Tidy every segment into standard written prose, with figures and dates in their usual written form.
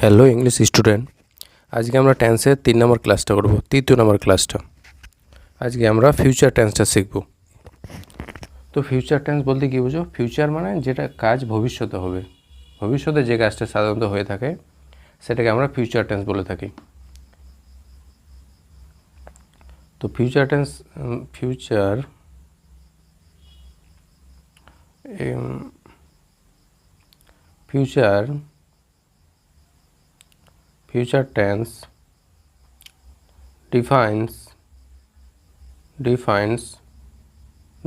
Hello English student, আজকে আমরা টেন্সের 3 নম্বর ক্লাসটা করব। তৃতীয় নম্বর ক্লাসটা আজকে আমরা ফিউচার টেন্সটা শিখব। তো ফিউচার টেন্স বলতে কী বুঝো? ফিউচার মানে যেটা কাজ ভবিষ্যতে হবে, ভবিষ্যতে যে কাজটা সাধারণত হয়ে থাকে সেটাকে আমরা ফিউচার টেন্স বলে থাকি। তো future tense future tense defines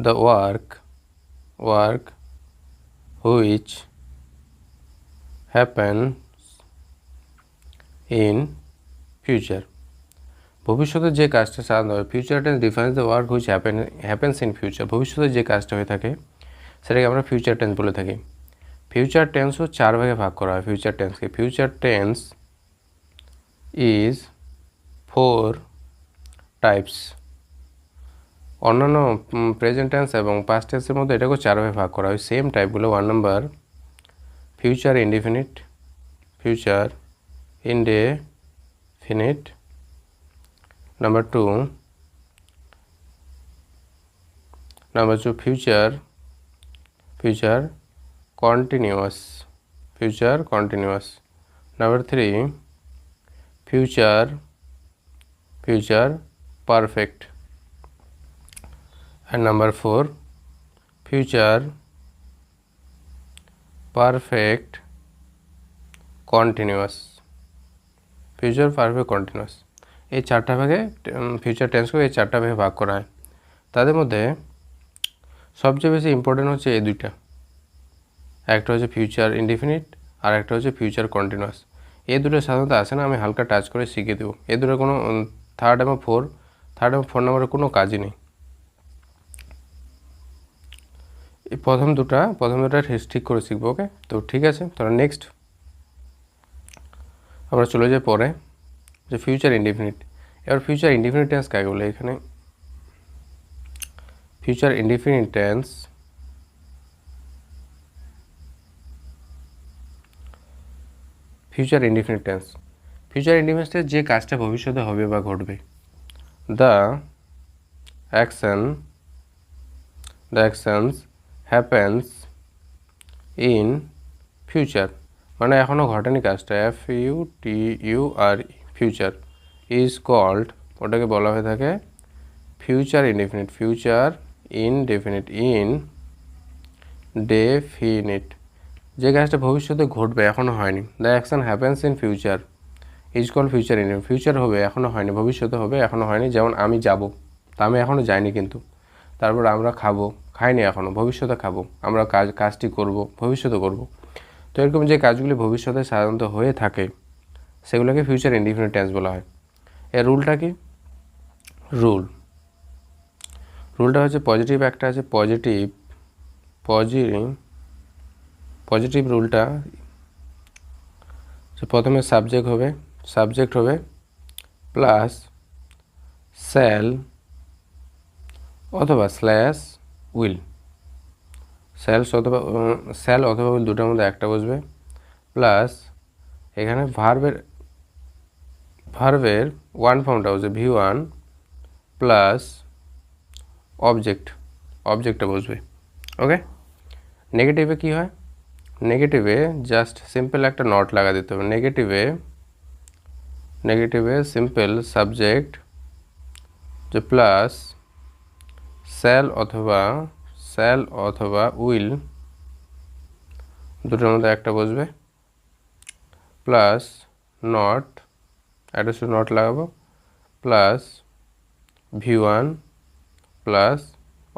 the work which happens in future। ভবিষ্যতে যে কাজটা সাধারণত হয়, future tense defines the work which happens in future. ভবিষ্যতে যে কাজটা হয়ে থাকে সেটাকে আমরা ফিউচার টেন্স বলে থাকি। ফিউচার টেন্সও 4 ভাগে ভাগ করা হয় ফিউচার টেন্সকে। Future tense is 4 types. অন্যান্য প্রেজেন্ট টেন্স এবং পাস্ট টেন্সের মধ্যে এটাকেও 4 ভাগে ভাগ করা হয়। সেম টাইপগুলো 1 number future indefinite, future indefinite. Number 2 future continuous, Number 3 future perfect, and number 4 future perfect continuous, এই 4টা ভাগে ফিউচার টেন্সকে এই 4টা ভাগে ভাগ করা হয়। তাদের মধ্যে সবচেয়ে বেশি ইম্পর্টেন্ট হচ্ছে এই দুইটা, একটা হচ্ছে ফিউচার ইনডিফিনিট আর একটা হচ্ছে ফিউচার কন্টিনিউয়াস। এই দুটো সাধারণত আসে না, আমি হালকা টাচ করে শিখিয়ে দেবো। এই দুটো কোনো থার্ড এবং ফোর নম্বরের কোনো কাজই নেই। এই প্রথম দুটা ঠিক করে শিখবো। ওকে, তো ঠিক আছে, তাহলে নেক্সট আমরা চলে যাই পরে যে ফিউচার ইনডিফিনিট। এবার ফিউচার ইনডিফিনিট টেন্স কাকে বলে? এখানে ফিউচার ইনডিফিনিট টেন্স যে কাজটা ভবিষ্যতে হবে বা ঘটবে। The actions happens in future, মানে এখনও ঘটেনি কাজটা। FUTUR ফিউচার ইজ কল্ড, ওটাকে বলা হয়ে থাকে ফিউচার ইনডেফিনিট। যে কাজটা ভবিষ্যতে ঘটবে এখনও হয়নি। The action happens in future is called future indefinite. Future হবে এখনও হয়নি, ভবিষ্যতে হবে এখনও হয়নি। যেমন আমি যাব, তা আমি এখনও যাইনি কিন্তু। তারপর আমরা খাবো, খাইনি এখনও, ভবিষ্যতে খাবো। আমরা কাজটি করব, ভবিষ্যতে করব। তো এরকম যে কাজগুলি ভবিষ্যতে সাধারণত হয়ে থাকে সেগুলোকে ফিউচার ইনডিফিনিট টেন্স বলা হয়। এর রুলটা কি? রুলটা হচ্ছে পজিটিভ, একটা আছে পজিটিভ রুলটা প্রথমে সাবজেক্ট হবে প্লাস শ্যাল অথবা স্ল্যাশ উইল। শ্যাল অথবা উইল দুটোর মধ্যে একটা বসবে, প্লাস এখানে ভার্বের ওয়ান ফর্মটা বসবে V1 প্লাস অবজেক্টটা বসবে। ওকে, নেগেটিভে কি হয়? নেগেটিভে জাস্ট সিম্পল একটা নট লাগা দিতে হবে। নেগেটিভে সিম্পল সাবজেক্ট যে প্লাস শ্যাল অথবা উইল দুটোর মধ্যে একটা বসবে, প্লাস নট, একটা শুধু নট লাগাবো, প্লাস V1 প্লাস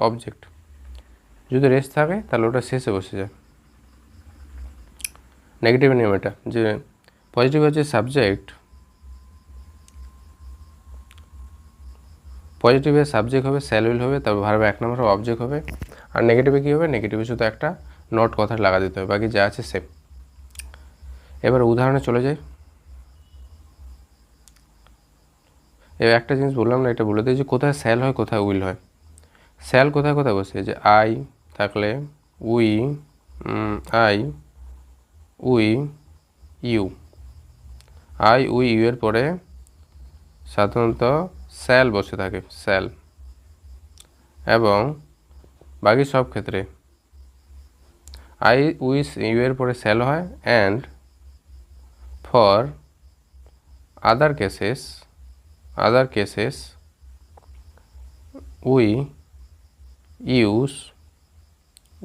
অবজেক্ট। যদি রেস্ট থাকে তাহলে ওটা শেষে বসে যায়। নেগেটিভ নিয়ম এটা, যে পজিটিভ হচ্ছে পজিটিভে সাবজেক্ট হবে, শ্যাল উইল হবে, তারপর ভার্ব 1 নম্বর অবজেক্ট হবে। আর নেগেটিভে কী হবে? নেগেটিভে শুধু একটা নট কথা লাগা দিতে হবে, বাকি যা আছে সেম। এবার উদাহরণে চলে যাই। এবার একটা জিনিস বললাম না, এটা বলে দিই যে কোথায় শ্যাল হয় কোথায় উইল হয়। শ্যাল কোথায় বসে? যে আই থাকলে we, you. I we you এর পরে সাধারণত স্যাল বসে থাকে, স্যাল, এবং বাকি সব ক্ষেত্রে আই উই ইউ এর পরে স্যাল হয়। And for other cases we use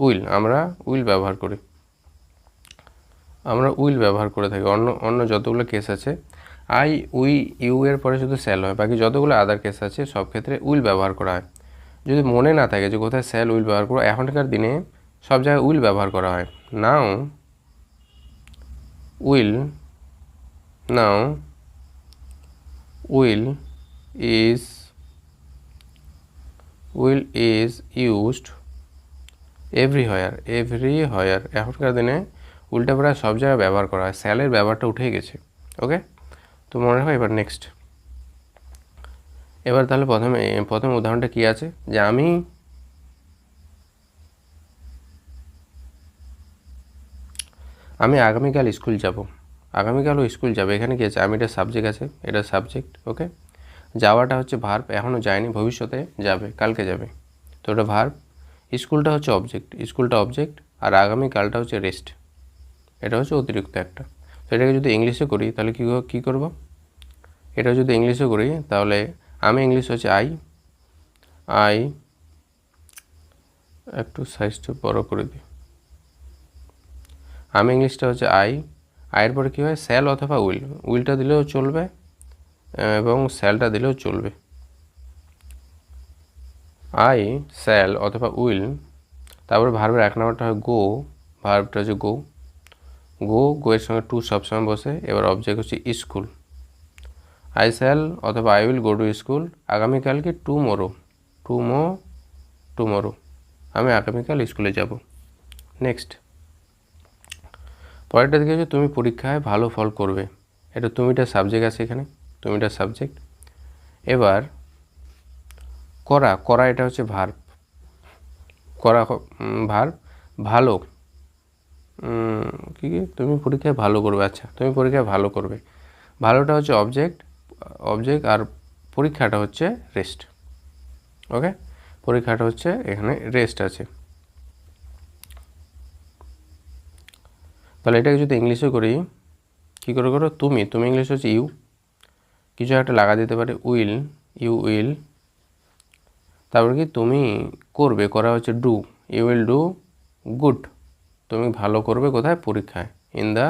will, আমরা উইল ব্যবহার করি, আমরা উইল ব্যবহার করে থাকি। অন্য যতগুলো কেস আছে আই উই ইউ এর পরে শুধু স্যাল হয়, বাকি যতগুলো আদার কেস আছে সব ক্ষেত্রে উইল ব্যবহার করা হয়। যদি মনে না থাকে যে কোথায় স্যাল উইল ব্যবহার করো, এখনকার দিনে সব জায়গায় উইল ব্যবহার করা হয়। Now will is used everywhere. এখনকার দিনে উইলটা প্রায় সব জায়গায় ব্যবহার করা হয়, স্যালের ব্যবহারটা উঠে গেছে। ওকে, তো মনে রাখো। এবার নেক্সট, এবার তাহলে প্রথম উদাহরণটা কি আছে, যে আমি আগামীকাল স্কুল যাব। আগামীকালও স্কুল যাবে, এখানে কি আছে, আমি এটা সাবজেক্ট আছে, এটা সাবজেক্ট। ওকে, যাওয়াটা হচ্ছে ভার্ব, এখনও যায়নি, ভবিষ্যতে যাবে, কালকে যাবে, তো ওটা ভার্ব। স্কুলটা হচ্ছে অবজেক্ট, আর আগামীকালটা হচ্ছে রেস্ট, এটা হচ্ছে অতিরিক্ত একটা। তো এটাকে যদি ইংলিশে করি তাহলে কী করব, এটা যদি ইংলিশে করি তাহলে আমি ইংলিশ হচ্ছে আই একটু সাইজটা বড় করে দিই। আমি ইংলিশটা হচ্ছে আয়ের পরে কী হয়, স্যাল অথবা উইলটা দিলেও চলবে এবং স্যালটা দিলেও চলবে। আই স্যাল অথবা উইল, তারপরে ভার্বের এক নম্বরটা হয় গো, ভার্বটা হচ্ছে গো এর সঙ্গে টু সবসময় বসে। এবার অবজেক্ট হচ্ছে স্কুল। আই স্যাল অথবা I will go to school, আগামীকালকে টুমোরো, আমি আগামীকাল স্কুলে যাব। নেক্সট, পরেরটা দিকে হচ্ছে তুমি পরীক্ষায় ভালো ফল করবে, এটা তুমিটা সাবজেক্ট আছে এখানে, তুমিটা সাবজেক্ট। এবার করা এটা হচ্ছে ভার্ব, ভালো, কি তুমি পরীক্ষায় ভালো করবে। আচ্ছা, তুমি পরীক্ষায় ভালো করবে, ভালোটা হচ্ছে অবজেক্ট আর পরীক্ষাটা হচ্ছে রেস্ট। ওকে, পরীক্ষাটা হচ্ছে এখানে রেস্ট আছে। তাহলে এটাকে যদি ইংলিশে করি, কী করে করো, তুমি ইংলিশ হচ্ছে ইউ, কিছু একটা লাগা দিতে পারে ইউ উইল, তারপর কি তুমি করবে, করা হচ্ছে ইউ উইল ডু গুড, তুমি ভালো করবে কোথায়, পরীক্ষায়, ইন দ্য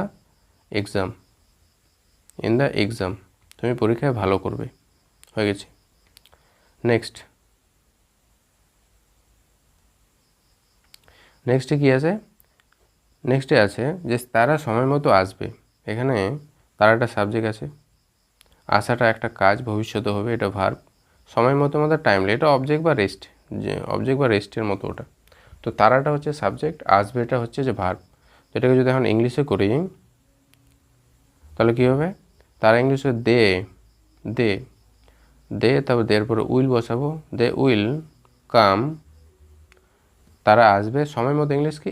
এক্সাম, তুমি পরীক্ষায় ভালো করবে, হয়ে গেছে। নেক্সটে কি আছে, নেক্সটে আছে যে তারা সময় মতো আসবে, এখানে তারাটা সাবজেক্ট আছে, আসাটা একটা কাজ, ভবিষ্যতে হবে, এটা ভার্ব। সময় মতো আমাদের টাইমলি, এটা অবজেক্ট বা রেস্টের মতো ওটা। তো তারাটা হচ্ছে সাবজেক্ট, আসবেটা হচ্ছে যে ভার্ব। তো এটাকে যদি এখন ইংলিশে করি তাহলে কী হবে, তারা ইংলিশে দে তারপর দের পরে উইল বসাবো, দে উইল কাম, তারা আসবে সময় মতো, ইংলিশ কি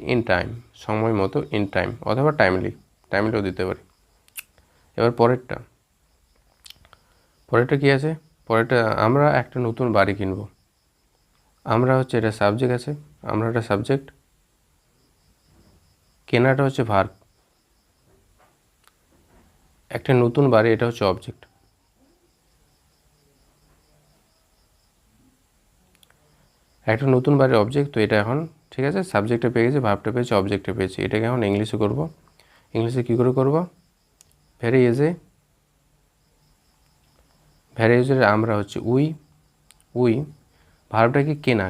সময় মতো ইন টাইম, অথবা টাইমলিও দিতে পারি। এবার পরেরটা কি আছে, পরেরটা আমরা একটা নতুন বাড়ি কিনব, আমরা হচ্ছে এটা সাবজেক্ট আছে, আমরা একটা সাবজেক্ট, কেনাটা হচ্ছে ভার্ব, একটা নতুন বাড়ি এটা হচ্ছে অবজেক্ট। একটা নতুন বাড়ির অবজেক্ট, তো এটা এখন ঠিক আছে, সাবজেক্টে পেয়ে গেছে, ভার্বটা পেয়েছি, অবজেক্টে পেয়েছি, এটাকে এখন ইংলিশে করব। ইংলিশে কী করে করব, ভেরি ইজির আমরা হচ্ছে উই, ভার্বটা কি কেনা,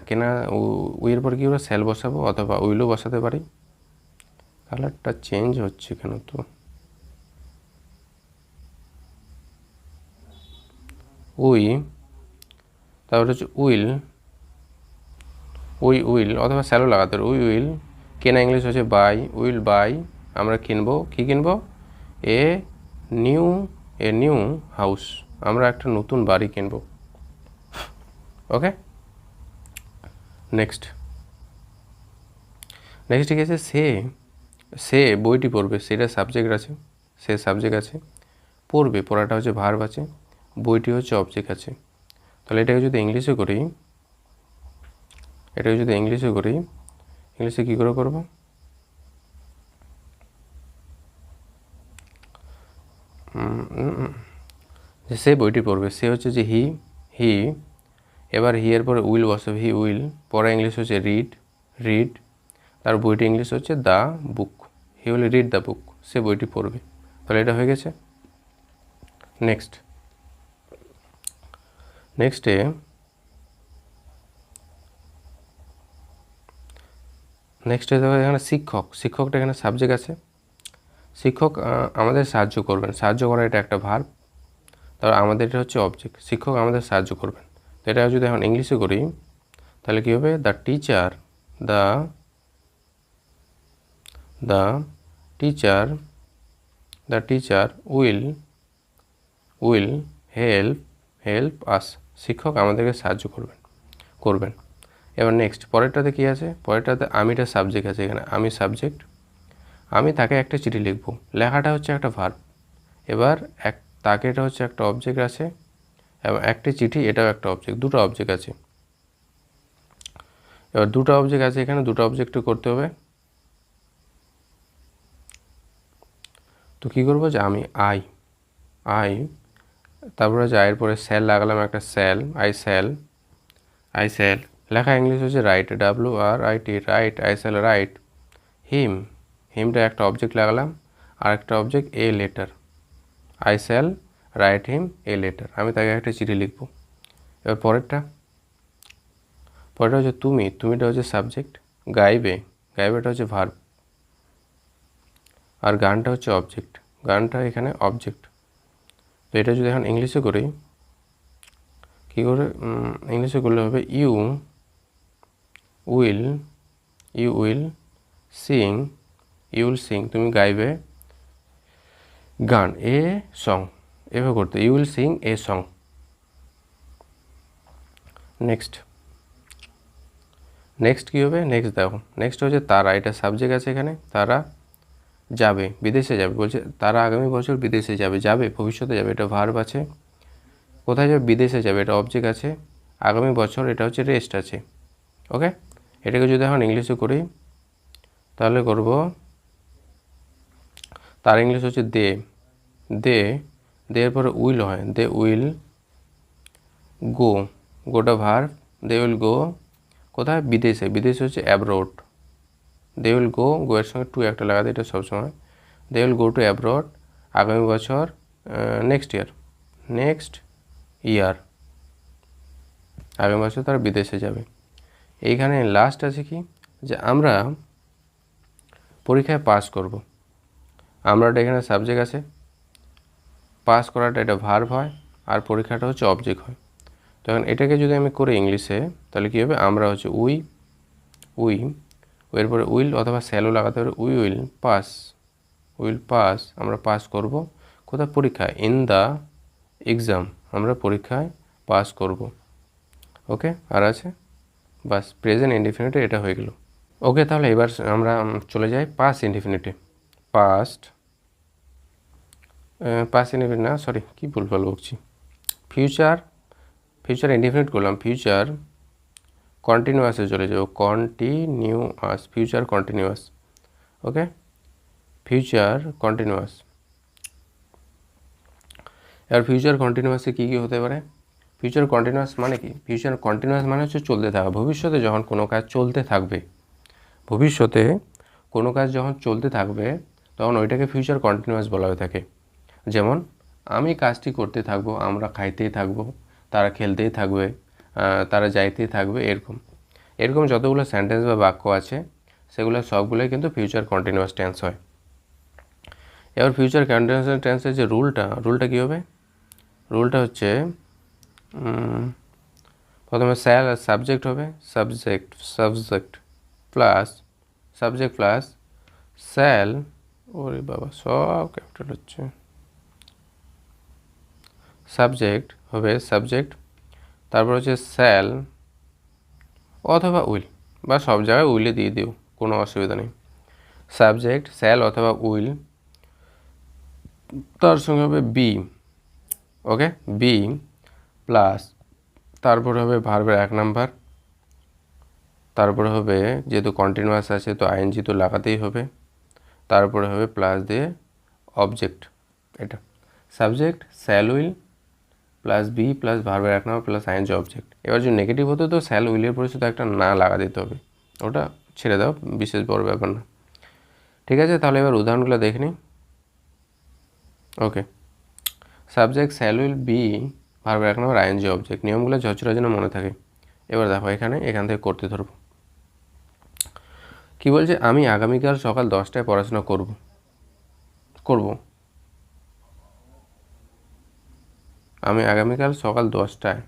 উইয়ের পর কী করে স্যাল বসাবো, অথবা উইলও বসাতে পারি। কালারটা চেঞ্জ হচ্ছে কেন, তো তারপরে হচ্ছে উইল অথবা স্যালো লাগাতে পারি, উইল কেনা, ইংলিশ হচ্ছে উইল বাই, আমরা কিনবো, কি কিনবো, এ নিউ হাউস, আমরা একটা নতুন বাড়ি কিনবো। ওকে, নেক্সট কি আছে, সে বইটি পড়বে, সেটা সাবজেক্ট আছে, পড়বে, পড়াটা হচ্ছে ভার্ব আছে, বইটি হচ্ছে অবজেক্ট আছে। তাহলে এটাকে যদি ইংলিশে করি, ইংলিশে কী করে করব? যে সে বইটি পড়বে, সে হচ্ছে যে হি, এবার হি এর পরে উইল বসাবে, হি উইল, পড়া ইংলিশ হচ্ছে রিড, তার বইটি ইংলিশ হচ্ছে the book, he will read the book, সে বইটি পড়বে। তাহলে এটা হয়ে গেছে। নেক্সটে দেখো এখানে শিক্ষকটা এখানে সাবজেক্ট আছে। শিক্ষক আমাদের সাহায্য করবেন, সাহায্য করা এটা একটা ভার্ব, তারপর আমাদের এটা হচ্ছে অবজেক্ট, শিক্ষক আমাদের সাহায্য করবেন। তো এটা যদি এখন ইংলিশে করি তাহলে কী হবে? The teacher will help us, শিক্ষক আমাদেরকে সাহায্য করবেন। এবার নেক্সট পরেরটাতে কী আছে? পরেরটাতে আমিটা সাবজেক্ট আছে, এখানে আমি সাবজেক্ট, আমি তাকে একটা চিঠি লিখব, লেখাটা হচ্ছে একটা ভার্ব। এবার তাকে এটা হচ্ছে একটা অবজেক্ট আছে, এবং একটি চিঠি এটাও একটা অবজেক্ট, দুটো অবজেক্ট আছে। এবার দুটো অবজেক্ট আছে এখানে, দুটো অবজেক্ট করতে হবে। তো কী করবো? যে আমি আই, তারপরে হচ্ছে আয়ের পরে স্যাল লাগালাম, একটা স্যাল, আই স্যাল, লেখা ইংলিশ হচ্ছে write, WRIT, write, I shall write হিমটা একটা অবজেক্ট লাগালাম, আর একটা object a letter, I shall write him a letter, আমি তাকে একটা চিঠি লিখব। এবার পরেরটা হচ্ছে তুমিটা হচ্ছে সাবজেক্ট, গাইবেটা হচ্ছে ভার্ব, আর গানটা হচ্ছে অবজেক্ট, গানটা এখানে অবজেক্ট। তো এটা যদি এখন ইংলিশে করি, কী করে ইংলিশে করলে হবে? ইউ উইল সিং, তুমি গাইবে গান, এ সং, এভাবে করতে, you will sing a song. Next কী হবে? দেখো নেক্সট হচ্ছে তারা, এটা সাবজেক্ট আছে এখানে, তারা বিদেশে যাবে, বলছে তারা আগামী বছর বিদেশে যাবে ভবিষ্যতে যাবে, এটা ভার্ব আছে। কোথায় যাবে? বিদেশে যাবে, এটা অবজেক্ট আছে। আগামী বছর এটা হচ্ছে রেস্ট আছে। ওকে, এটাকে যদি এখন ইংলিশে করি তাহলে করব, তার ইংলিশ হচ্ছে দে এর পরে উইল হয়, দে উইল গোটা ভার্ব, দে উইল গো কোথায়? বিদেশে হচ্ছে অ্যাব্রোড, দে উইল গো এর সঙ্গে টু একটা লাগাতে, এটা সবসময়, they will go to abroad আগামী বছর, নেক্সট ইয়ার আগামী বছর তারা বিদেশে যাবে। এইখানে লাস্ট আছে কি? যে আমরা পরীক্ষায় পাস করব, আমরাটা এখানে সাবজেক্ট আছে, পাস করাটা এটা ভার্ব হয়, আর পরীক্ষাটা হচ্ছে অবজেক্ট হয়। তখন এটাকে যদি আমি করি ইংলিশে তাহলে কী হবে? আমরা হচ্ছে এরপরে উইল অথবা স্যালো লাগাতে পারে, উইল পাস, আমরা পাস করব কোথায়? পরীক্ষায়, ইন দ্য এক্সাম, আমরা পরীক্ষায় পাস করব। ওকে, আর আছে বাস, প্রেজেন্ট ইনডিফিনিটে এটা হয়ে গেল। ওকে, তাহলে এবার আমরা চলে যাই পাস্ট ইনডিফিনিটে। পাস্ট ইনডিফিনিট না, সরি কী ভুলভাল বকছি, ফিউচার ইনডিফিনিট করলাম, ফিউচার কন্টিনিউয়াসে চলে যাবো, ফিউচার কন্টিনিউয়াস। ওকে, ফিউচার কন্টিনিউয়াস। এবার ফিউচার কন্টিনিউয়াসে কী হতে পারে? ফিউচার কন্টিনিউয়াস মানে কি? ফিউচার কন্টিনিউয়াস মানে হচ্ছে চলতে থাকা, ভবিষ্যতে যখন কোনো কাজ চলতে থাকবে, তখন ওইটাকে ফিউচার কন্টিনিউয়াস বলা হয়ে থাকে। যেমন আমি কাজটি করতে থাকবো, আমরা খাইতেই থাকবো, তারা খেলতেই থাকবে, তারা যাইতেই থাকবে, এরকম যতগুলো সেন্টেন্স বা বাক্য আছে সেগুলো সবগুলোই কিন্তু ফিউচার কন্টিনিউয়াস টেন্স হয়। এবার ফিউচার কন্টিনিউয়াস টেন্সের যে রুলটা কী হবে? রুলটা হচ্ছে প্রথমে সাবজেক্ট হবে, সাবজেক্ট প্লাস স্যাল, ওরে বাবা সব ক্যাপিটাল হচ্ছে, সাবজেক্ট হবে, তারপর হচ্ছে স্যাল অথবা উইল, বা সব জায়গায় উইলে দিয়ে দিও, কোনো অসুবিধা নেই। সাবজেক্ট, স্যাল অথবা উইল তার সঙ্গে হবে বি, ওকে, বি প্লাস তারপরে হবে ভার্বের 1 নাম্বার, তারপরে হবে যেহেতু কন্টিনিউয়াস আছে তো আইএনজি তো লাগাতেই হবে, তারপরে হবে প্লাস দিয়ে অবজেক্ট, এটা subject shall will plus be plus ভার্বের 1 নাম্বার প্লাস আইএনজি অবজেক্ট। এবার যদি নেগেটিভ হতো তো শ্যাল উইলের পরে শুধু একটা না লাগা দিতে হবে, ওটা ছেড়ে দাও, বিশেষ বড় ব্যাপার না। ঠিক আছে, তাহলে এবার উদাহরণগুলো দেখে নিই। ওকে, সাবজেক্ট শ্যাল উইল বি ভার্বের 1 নাম্বার আইএনজি অবজেক্ট, নিয়মগুলো ঝরঝরা যেন মনে থাকে। এবার দেখো এখান থেকে করতে ধরবো। কি বলছে, আমি আগামীকাল সকাল 10টায় পড়াশোনা করব। আমি আগামীকাল সকাল 10টায়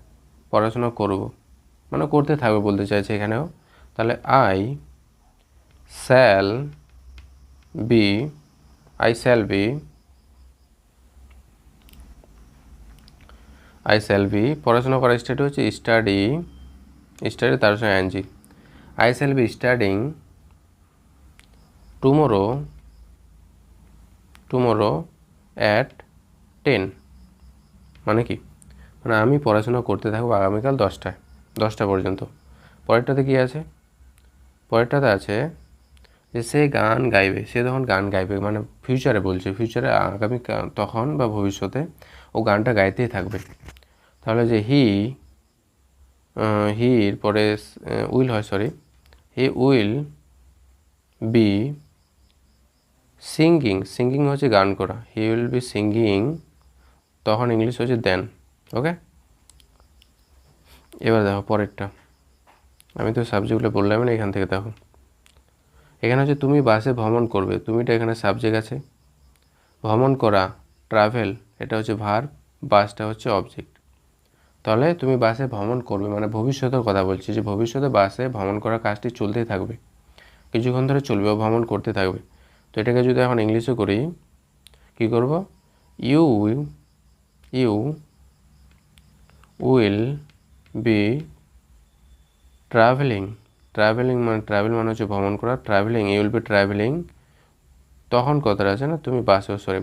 পড়াশোনা করব, মানে করতে থাকবে বলতে চাইছে এখানেও। তাহলে আই শ্যাল বি পড়াশোনা করার স্টাডি হচ্ছে স্টাডি তার সঙ্গে ING. I shall be studying tomorrow at 10, মানে কি, মানে আমি পড়াশোনা করতে থাকবো আগামীকাল 10টা পর্যন্ত। পরেরটাতে কি আছে, পরেরটাতে আছে যে সে গান গাইবে, সে তখন গান গাইবে, মানে ফিউচারে বলছে, ফিউচারে আগামী তখন বা ভবিষ্যতে ও গানটা গাইতেই থাকবে। তাহলে যে হির পরে উইল হয়, sorry, he will be singing হচ্ছে গান করা, হি উইল বি সিঙ্গিং, তখন ইংলিশ হচ্ছে দেন। ওকে, এবার দেখো পরেরটা, আমি তো সাবজেক্টগুলো বললাম না, এখান থেকে দেখো, এখানে হচ্ছে তুমি বাসে ভ্রমণ করবে, তুমিটা এখানে সাবজেক্ট আছে, ভ্রমণ করা ট্রাভেল এটা হচ্ছে ভার্ব, বাসটা হচ্ছে অবজেক্ট। তাহলে তুমি বাসে ভ্রমণ করবে মানে ভবিষ্যতের কথা বলছি, যে ভবিষ্যতে বাসে ভ্রমণ করার কাজটি চলতেই থাকবে, কিছুক্ষণ ধরে চলবে, ও ভ্রমণ করতে থাকবে। তো এটাকে যদি এখন ইংলিশে করি, কি করব, ইউ উইল বি ট্রাভেলিং মানে ট্রাভেল মানে হচ্ছে ভ্রমণ করা, travelling, you will be travelling, তখন কথাটা আছে না, তুমি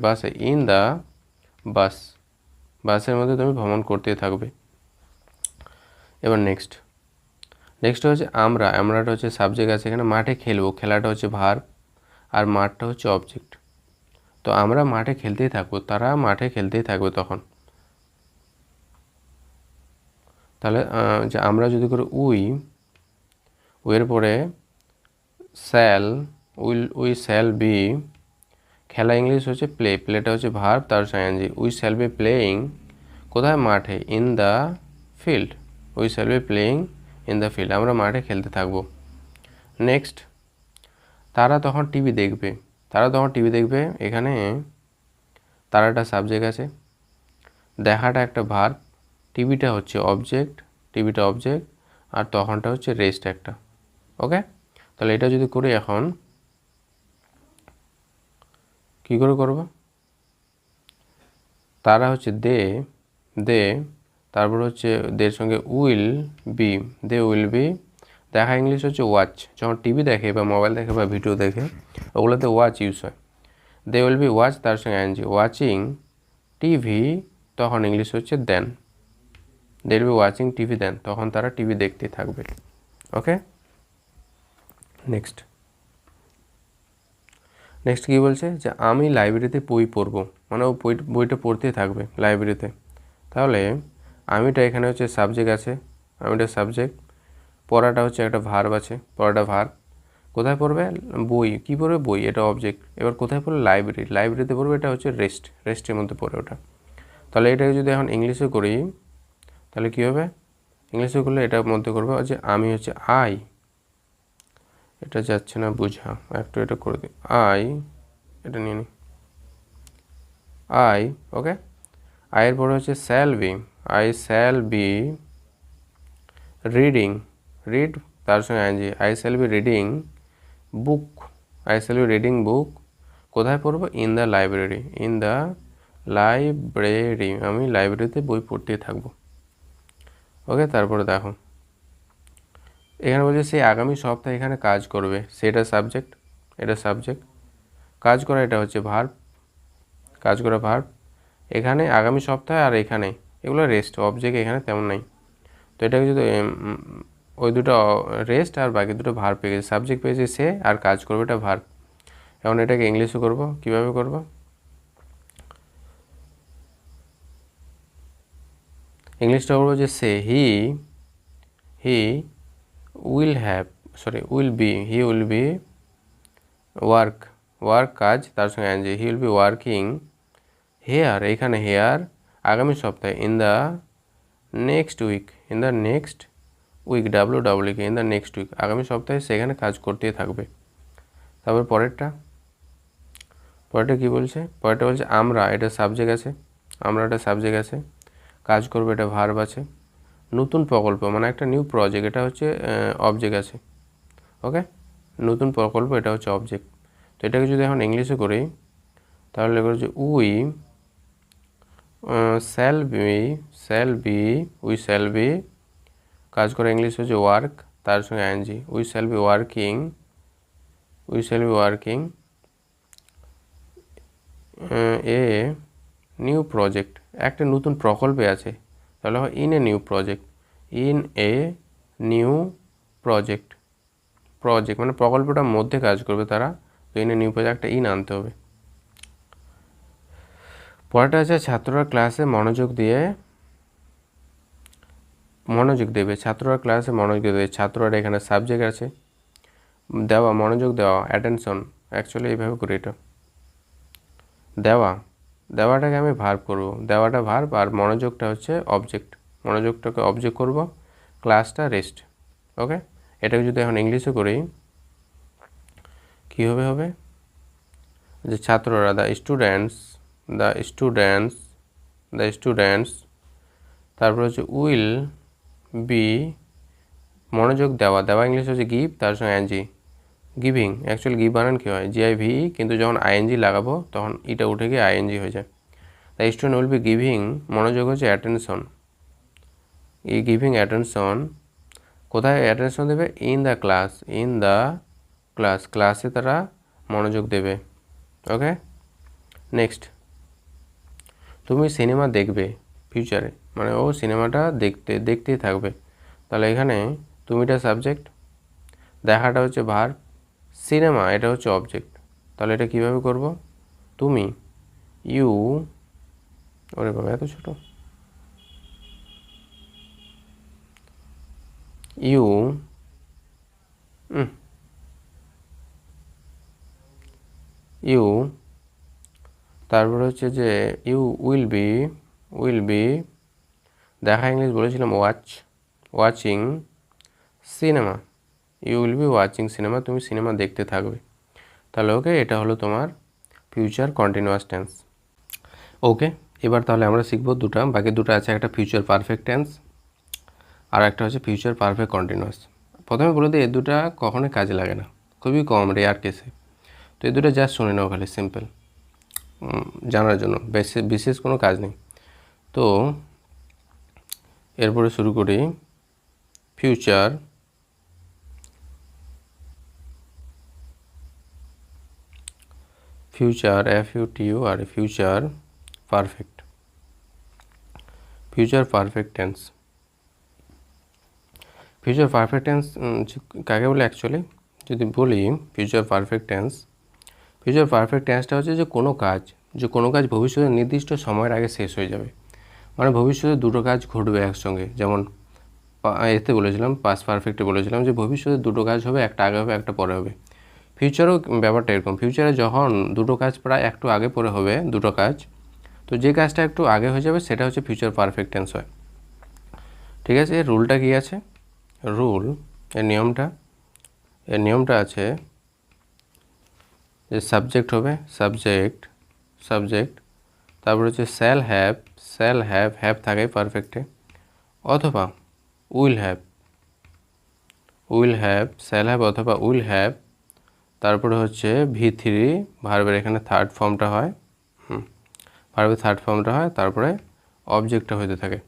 বাসে ইন দ্য বাসের মধ্যে তুমি ভ্রমণ করতেই থাকবে। এবার নেক্সট হচ্ছে আমরাটা হচ্ছে সাবজেক্ট আছে এখানে, মাঠে খেলবো, খেলাটা হচ্ছে ভার্ব আর মাঠটা হচ্ছে অবজেক্ট। তো আমরা মাঠে খেলতেই থাকবো, তারা মাঠে খেলতেই থাকবে তখন। তাহলে যে আমরা যদি করে উইয়ের পরে উই শ্যাল বি, খেলা ইংলিশ হচ্ছে প্লেটা হচ্ছে ভার্ব তার সঙ্গে ING, we shall be playing, কোথায়, মাঠে, in the field, we shall be playing in the field, আমরা মাঠে খেলতে থাকবো। নেক্সট, তারা তখন টিভি দেখবে, এখানে তারাটা সাবজেক্ট আছে, দেখাটা একটা ভার্ব, টিভিটা অবজেক্ট, আর তখনটা হচ্ছে রেস্ট একটা। ওকে, তাহলে এটা যদি করি এখন কি করে করব, তারা হচ্ছে দে তারপর হচ্ছে দের সঙ্গে উইল বি, দেখা ইংলিশ হচ্ছে ওয়াচ, যখন টিভি দেখে বা মোবাইল দেখে বা ভিডিও দেখে ওগুলোতে ওয়াচ ইউজ হয়, দে উইল বি ওয়াচ তার সঙ্গে আইএনজি, ওয়াচিং টিভি, তখন ইংলিশ হচ্ছে then, they will be watching TV then, তখন তারা টিভি দেখতে থাকবে। ওকে, নেক্সট কী বলছে, যে আমি লাইব্রেরিতে বই পড়বো, মানে ও বইটা পড়তেই থাকবে লাইব্রেরিতে। তাহলে আমিটা এখানে হচ্ছে সাবজেক্ট আছে, আমিটা সাবজেক্ট, পড়াটা হচ্ছে একটা ভার্ব আছে, পড়াটা ভার্ব, কোথায় পড়বে, বই, কী পড়বে, বই, এটা অবজেক্ট। এবার কোথায় পড়বে, লাইব্রেরিতে পড়বে, এটা হচ্ছে রেস্টের মধ্যে পড়ে ওটা। তাহলে এটাকে যদি এখন ইংলিশে করি তাহলে কী হবে, ইংলিশে করলে এটার মধ্যে করবে যে আমি হচ্ছে এটা যাচ্ছে না বুঝা, একটু এটা করে দিই, এটা নিয়ে নিই, ওকে, আয়ের পরে হচ্ছে শ্যাল বি রিডিং, তার সঙ্গে ING, I shall be reading book, কোথায় পড়বো, ইন দ্য লাইব্রেরি, আমি লাইব্রেরিতে বই পড়তেই থাকবো। ওকে, তারপরে দেখো এখানে বলছে সে আগামী সপ্তাহে এখানে কাজ করবে, সেটা সাবজেক্ট, এটা সাবজেক্ট, কাজ করা এটা হচ্ছে ভার্ব, কাজ করা ভার্ব, এখানে আগামী সপ্তাহে আর এখানে এগুলো রেস্ট, অবজেক্ট এখানে তেমন নাই। তো এটাকে যদি ওই দুটো রেস্ট আর বাকি দুটো ভার্ব পেয়ে গেছে, সাবজেক্ট পেয়েছে সে আর কাজ করবে এটা ভার্ব। এখন এটাকে ইংলিশে করব, কিভাবে করব? ইংলিশটা করবো যে সে হি উইল বি ওয়ার্ক কাজ, তার সঙ্গে NG, he will be working here, এইখানে হেয়ার আগামী সপ্তাহে, in the next week WWK, in the next week, আগামী সপ্তাহে সেখানে কাজ করতেই থাকবে। তারপর পরেরটা কী বলছে? পরেরটা বলছে আমরা, এটা সাবজেক্ট আছে, আমরা এটা সাবজেক্ট আছে, কাজ করবে এটা ভার্ব আছে, নতুন প্রকল্প মানে একটা নিউ প্রজেক্ট এটা হচ্ছে অবজেক্ট আছে। ওকে, নতুন প্রকল্প এটা হচ্ছে অবজেক্ট। তো এটাকে যদি এখন ইংলিশে করি তাহলে লেখা হচ্ছে উই শ্যাল বি, কাজ করে ইংলিশ হচ্ছে ওয়ার্ক, তার সঙ্গে ING, we shall be working a new project, একটা নতুন প্রকল্পে আছে, তাহলে হয় ইন এ নিউ প্রজেক্ট মানে প্রকল্পটার মধ্যে কাজ করবে তারা, তো ইন এ নিউ প্রজেক্টটা ইন আনতে হবে। পরেরটা আছে ছাত্ররা ক্লাসে মনোযোগ দেবে, ছাত্ররা ক্লাসে মনোযোগ দেবে, ছাত্ররা এখানে সাবজেক্ট আছে, দেওয়া মনোযোগ দেওয়া অ্যাটেনশন, অ্যাকচুয়ালি এইভাবে করি এটা, দেওয়াটাকে আমি ভার্ব করব, দেওয়াটা ভার্ব আর মনোযোগটা হচ্ছে অবজেক্ট, মনোযোগটাকে অবজেক্ট করব, ক্লাসটা রেস্ট। ওকে, এটাকে যদি এখন ইংলিশে করি কী হবে যে ছাত্ররা দ্য স্টুডেন্টস, তারপর হচ্ছে উইল বি, মনোযোগ দেওয়া ইংলিশ হচ্ছে গিভ, তার সঙ্গে এনজি, গিভিং, অ্যাকচুয়ালি গিভ বানান কী হয় GIV, কিন্তু যখন আইএনজি লাগাবো তখন এটা উঠে গিয়ে আইএনজি হয়ে যায়। The student will be giving, মনোযোগ হচ্ছে অ্যাটেনশন, গিভিং অ্যাটেনশন, কোথায় অ্যাটেনশন দেবে? ইন দ্য ক্লাসে তারা মনোযোগ দেবে। ওকে, নেক্সট, তুমি সিনেমা দেখবে ফিউচারে, মানে ও সিনেমাটা দেখতেই থাকবে, তাহলে এখানে তুমিটা সাবজেক্ট, দেখাটা হচ্ছে ভার্ব, সিনেমা এটা হচ্ছে অবজেক্ট, তাহলে এটা কিভাবে করব? তুমি ওরে বাবা এত ছোট, তারপর হচ্ছে যে ইউ উইল বি, দেখা ইংলিশ বলেছিলাম watching cinema, you will be watching cinema, তুমি সিনেমা দেখতে থাকবে। তাহলে ওকে, এটা হলো তোমার ফিউচার কন্টিনিউয়াস টেন্স। ওকে, এবার তাহলে আমরা শিখবো বাকি দুটো আছে, একটা ফিউচার পারফেক্ট টেন্স আর একটা হচ্ছে ফিউচার পারফেক্ট কন্টিনিউয়াস। প্রথমে বলে দিই, এই দুটা কখনোই কাজে লাগে না, খুবই কম রেয়ার কেসে, তো এই দুটো জাস্ট শুনে নাও খালি, সিম্পল জানার জন্য, বিশেষ কোনো কাজ নেই। তো এরপরে শুরু করি future FUTUR, future perfect tense. Future perfect tense কাকে বলে? অ্যাকচুয়ালি যদি বলি ফিউচার পারফেক্ট টেন্সটা হচ্ছে যে কোনো কাজ ভবিষ্যতে নির্দিষ্ট সময়ের আগে শেষ হয়ে যাবে, মানে ভবিষ্যতে দুটো কাজ ঘটবে একসঙ্গে, যেমন এতে বলেছিলাম পাস্ট পারফেক্টে বলেছিলাম যে ভবিষ্যতে দুটো কাজ হবে, একটা আগে হবে একটা পরে হবে। ফিউচারেও ব্যাপারটা এরকম, ফিউচারে যখন দুটো কাজ প্রায় একটু আগে পরে হবে দুটো কাজ, তো যে কাজটা একটু আগে হয়ে যাবে সেটা হচ্ছে ফিউচার পারফেক্ট টেন্স হয়। ঠিক আছে, এর রুলটা কী আছে? এর নিয়মটা আছে যে সাবজেক্ট হবে, সাবজেক্ট, তারপর হচ্ছে শ্যাল হ্যাভ থাকে পারফেক্টে, অথবা উইল হ্যাভ, শ্যাল হ্যাভ অথবা উইল হ্যাভ, তারপরে হচ্ছে V3 ভার্বের এখানে থার্ড ফর্মটা হয়, তারপরে অবজেক্টটা হতে থাকে।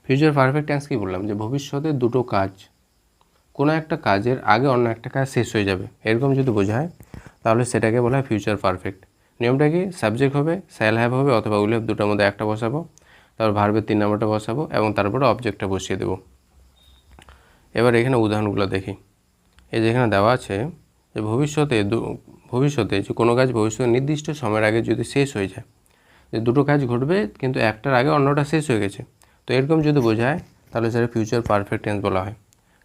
ফিউচার পারফেক্ট টেন্স কি বললাম? যে ভবিষ্যতে দুটো কাজ, কোনো একটা কাজের আগে অন্য একটা কাজ শেষ হয়ে যাবে, এরকম যদি বোঝায় তাহলে সেটাকে বলা হয় ফিউচার পারফেক্ট। নিয়মটা কি, সাবজেক্ট হবে, শ্যাল হ্যাভ হবে অথবা উইল হ্যাভ, দুটোর মধ্যে একটা বসাবো, তারপর ভার্বের 3 নম্বরটা বসাবো এবং তারপরে অবজেক্টটা বসিয়ে দেবো। এবার এখানে উদাহরণগুলো দেখি। এই যে এখানে দেওয়া আছে যে ভবিষ্যতে যে কোনো কাজ ভবিষ্যতে নির্দিষ্ট সময়ের আগে যদি শেষ হয়ে যায়, যে দুটো কাজ ঘটবে কিন্তু একটার আগে অন্যটা শেষ হয়ে গেছে, তো এরকম যদি বোঝায় তাহলে সেটা ফিউচার পারফেক্ট টেন্স বলা হয়।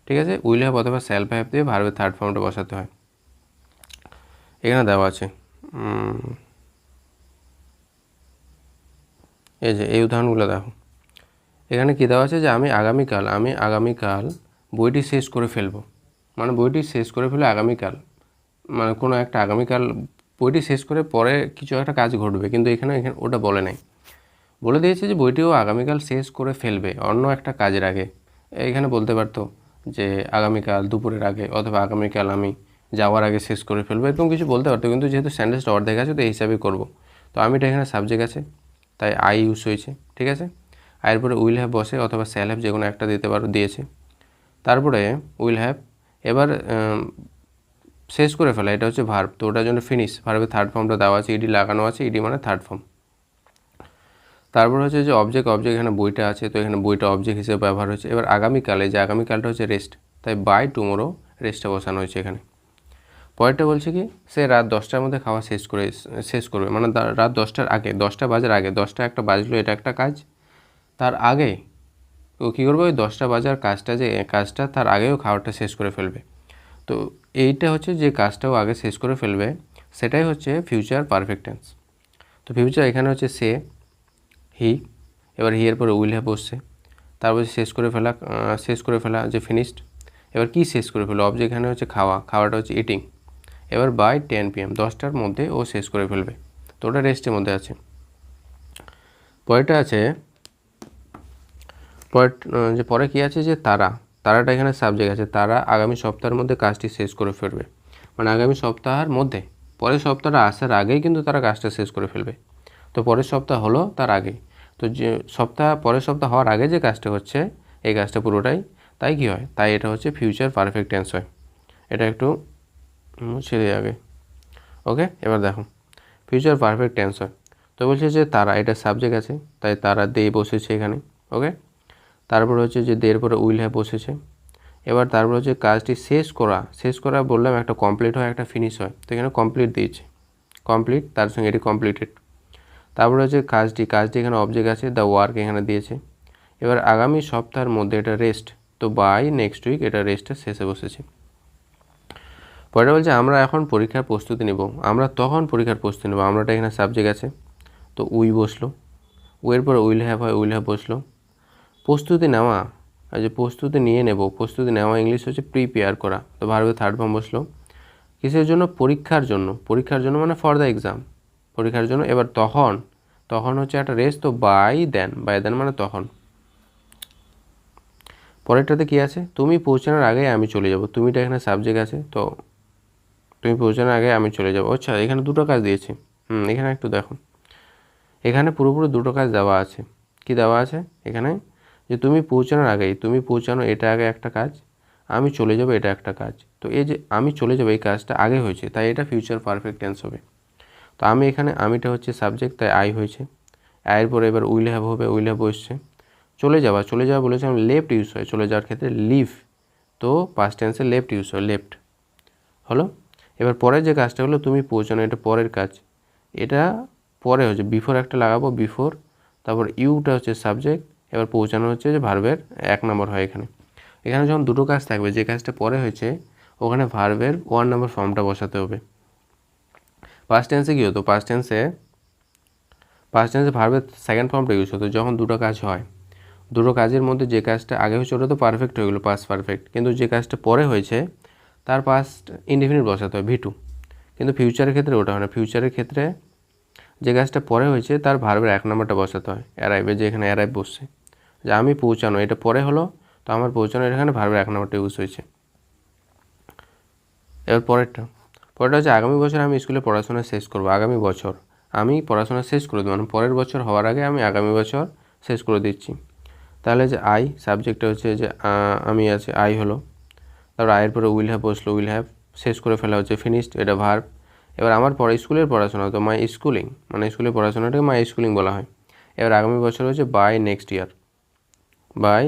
ঠিক আছে, উইল হ্যাভ অথবা শ্যাল হ্যাভ দিয়ে ভার্বের থার্ড ফর্মটা বসাতে হয়। এখানে দেওয়া আছে এই যে এই উদাহরণগুলো দেখো। এখানে কী দেওয়া আছে যে আমি আগামীকাল বইটি শেষ করে ফেলবো, মানে বইটি শেষ করে ফেলে আগামীকাল, মানে কোনো একটা আগামীকাল বইটি শেষ করে পরে কিছু একটা কাজ ঘটবে, কিন্তু এখানে ওটা বলে নাই, বলে দিয়েছে যে বইটিও আগামীকাল শেষ করে ফেলবে অন্য একটা কাজের আগে। এখানে বলতে পারতো যে আগামীকাল দুপুরের আগে অথবা আগামীকাল আমি যাওয়ার আগে শেষ করে ফেলবো, এরকম কিছু বলতে পারতো, কিন্তু যেহেতু সেন্টেন্সটা অর্ধেক আছে তো এই হিসাবেই করবো। তো আমিটা এখানে সাবজেক্ট আছে তাই আই ইউজ হয়েছে। ঠিক আছে, আয়ের পরে উইল হ্যাভ বসে অথবা শ্যাল হ্যাভ যে কোনো একটা দিতে পারো, দিয়েছে। তারপরে উইল হ্যাভ, এবার শেষ করে ফেলা, এটা হচ্ছে ভার্ব, তো ওটার জন্য ফিনিশ, ভার্বের থার্ড ফর্মটা দেওয়া আছে, ইডি লাগানো আছে, ইডি মানে থার্ড ফর্ম। তারপর হচ্ছে যে অবজেক্ট এখানে বইটা আছে, তো এখানে বইটা অবজেক্ট হিসেবে ব্যবহার হচ্ছে। এবার আগামীকালে, যে আগামীকালটা হচ্ছে রেস্ট, তাই বাই টুমোরো রেস্টটা বসানো হয়েছে এখানে। পরেরটা বলছে কি, সে রাত 10টার মধ্যে খাওয়া শেষ করবে, মানে রাত 10টার আগে, 10টা বাজার আগে, 10টা একটা বাজলো, এটা একটা কাজ, তার আগে ও কী করবে, ওই 10টা বাজার কাজটা তার আগেও খাওয়াটা শেষ করে ফেলবে। তো এইটা হচ্ছে যে কাজটাও আগে শেষ করে ফেলবে, সেটাই হচ্ছে ফিউচার পারফেক্ট টেন্স। তো ফিউচার এখানে হচ্ছে সে, হি, এবার হি এর পরে উইল হ্যাভ বসছে, তারপর শেষ করে ফেলা যে ফিনিশড। এবার কি শেষ করে ফেলো, অবজেক্ট এখানে হচ্ছে খাওয়াটা হচ্ছে ইটিং। এবার বাই 10 PM, 10টার মধ্যে ও শেষ করে ফেলবে, তো ওটা রেস্টের মধ্যে আছে। পরেরটা আছে পরে কী আছে যে তারাটা এখানে সাবজেক্ট আছে, তারা আগামী সপ্তাহের মধ্যে কাজটি শেষ করে ফেলবে, মানে আগামী সপ্তাহের মধ্যে, পরের সপ্তাহটা আসার আগেই কিন্তু তারা কাজটা শেষ করে ফেলবে। তো পরের সপ্তাহ হলো তার আগে, তো যে পরের সপ্তাহ হওয়ার আগে যে কাজটা হচ্ছে এই কাজটা পুরোটাই, তাই কি হয়, তাই এটা হচ্ছে ফিউচার পারফেক্ট টেন্স হয়। এটা একটু মুছে দিই আগে। ওকে, এবার দেখো ফিউচার পারফেক্ট টেন্স হয়, তো বলছে যে তারা, এটা সাবজেক্ট আছে তাই তারা দিয়ে বসেছে এখানে। ওকে, তারপর হচ্ছে যে দের পরে উইল হ্যাভ বসেছে। এবার তারপর হচ্ছে কাজটি শেষ করা বললাম, একটা কমপ্লিট হয় একটা ফিনিশ হয়, তো এখানে কমপ্লিট দিয়েছে, কমপ্লিট, তার সঙ্গে এটি কমপ্লিটেড। তারপরে হচ্ছে কাজটি এখানে অবজেক্ট আছে, দ্য ওয়ার্ক এখানে দিয়েছে। এবার আগামী সপ্তাহের মধ্যে এটা রেস্ট, তো বাই নেক্সট উইক, এটা রেস্টের শেষে বসেছে। পরেরটা বলছে আমরা এখন পরীক্ষার প্রস্তুতি নেব, আমরা তখন পরীক্ষার প্রস্তুতি নেব, আমরাটা এখানে সাবজেক্ট আছে, তো উই বসলো, উইয়ের পরে উইল হ্যাভ হয়, উইল হ্যাভ বসলো। প্রস্তুতি নেওয়া, আর যে প্রস্তুতি নিয়ে নেব, প্রস্তুতি নেওয়া ইংলিশ হচ্ছে প্রিপেয়ার করা, তো ভার্বের থার্ড ফর্ম বসলো। কিসের জন্য, পরীক্ষার জন্য মানে ফর দ্য এক্সাম, পরীক্ষার জন্য। এবার তখন হচ্ছে একটা রেস্ট, তো বাই দেন মানে তখন। পরেরটাতে কী আছে, তুমি পৌঁছানোর আগে আমি চলে যাব, তুমিটা এখানে সাবজেক্ট আছে, তো তুমি পৌঁছানোর আগে আমি চলে যাব। আচ্ছা, এখানে দুটো কাজ দিয়েছি, এখানে একটু দেখো, এখানে পুরোপুরি দুটো কাজ দেওয়া আছে। কি দেওয়া আছে এখানে, যে তুমি পৌঁছানো এটা আগে একটা কাজ, আমি চলে যাব এটা একটা কাজ। তো এই যে আমি চলে যাব এই কাজটা আগে হয়েছে, তাই এটা ফিউচার পারফেক্ট টেন্স হবে। তো আমিটা হচ্ছে সাবজেক্ট, তাই আই হয়েছে। আয়ের পরে এবার উইল হ্যাভ হবে, উইল হ্যাভ বসছে। চলে যাওয়া বলেছিলাম লেফট ইউজ হয়, চলে যাওয়ার ক্ষেত্রে লিভ, তো পাস্ট টেন্সে লেফট ইউজ হয়, লেফট হলো। এবার পরের যে কাজটা হলো তুমি পৌঁছানো, এটা পরের কাজ, এটা পরে হচ্ছে বিফোর একটা লাগাবো, বিফোর, তারপর ইউটা হচ্ছে সাবজেক্ট, এবার পৌঁছানো হচ্ছে যে ভার্বের 1 নম্বর হয় এখানে যখন দুটো কাজ থাকবে, যে কাজটা পরে হয়েছে ওখানে ভার্বের 1 নম্বর ফর্মটা বসাতে হবে। পাস্ট টেন্সে কী হতো, পাস্ট টেন্সে ভার্বের সেকেন্ড ফর্মটা ইউজ হতো যখন দুটো কাজ হয়, দুটো কাজের মধ্যে যে কাজটা আগে হয়েছে ওটা তো পারফেক্ট হয়ে গেলো, পাস্ট পারফেক্ট, কিন্তু যে কাজটা পরে হয়েছে তার পাস্ট ইনডিফিনিট বসাতে হয়, V2। কিন্তু ফিউচারের ক্ষেত্রে ওটা হয় না, ফিউচারের ক্ষেত্রে যে কাজটা পরে হয়েছে তার ভার্বের 1 নম্বরটা বসাতে হয়, অ্যারাইভে, যে এখানে অ্যারাইভ বসছে, যে আমি পৌঁছানো, এটা পরে হলো, তো আমার পৌঁছানো এখানে ভার্বের 1 নম্বরটা ইউজ হয়েছে। এবার পরেরটা হচ্ছে আগামী বছর আমি স্কুলে পড়াশোনা শেষ করবো, আগামী বছর আমি পড়াশোনা শেষ করে দেবো, মানে পরের বছর হওয়ার আগে আমি আগামী বছর শেষ করে দিচ্ছি। তাহলে যে আই, সাবজেক্টটা হচ্ছে যে আমি আছে, আই হলো, তারপর আয়ের পরে উইল হ্যাভ বসলো, উইল হ্যাভ শেষ করে ফেলা হচ্ছে ফিনিশড, এটা ভার্ব। এবার আমার স্কুলের পড়াশোনা, তো মাই স্কুলিং, মানে স্কুলের পড়াশোনাটাকে মাই স্কুলিং বলা হয়। এবার আগামী বছর হচ্ছে by next year, by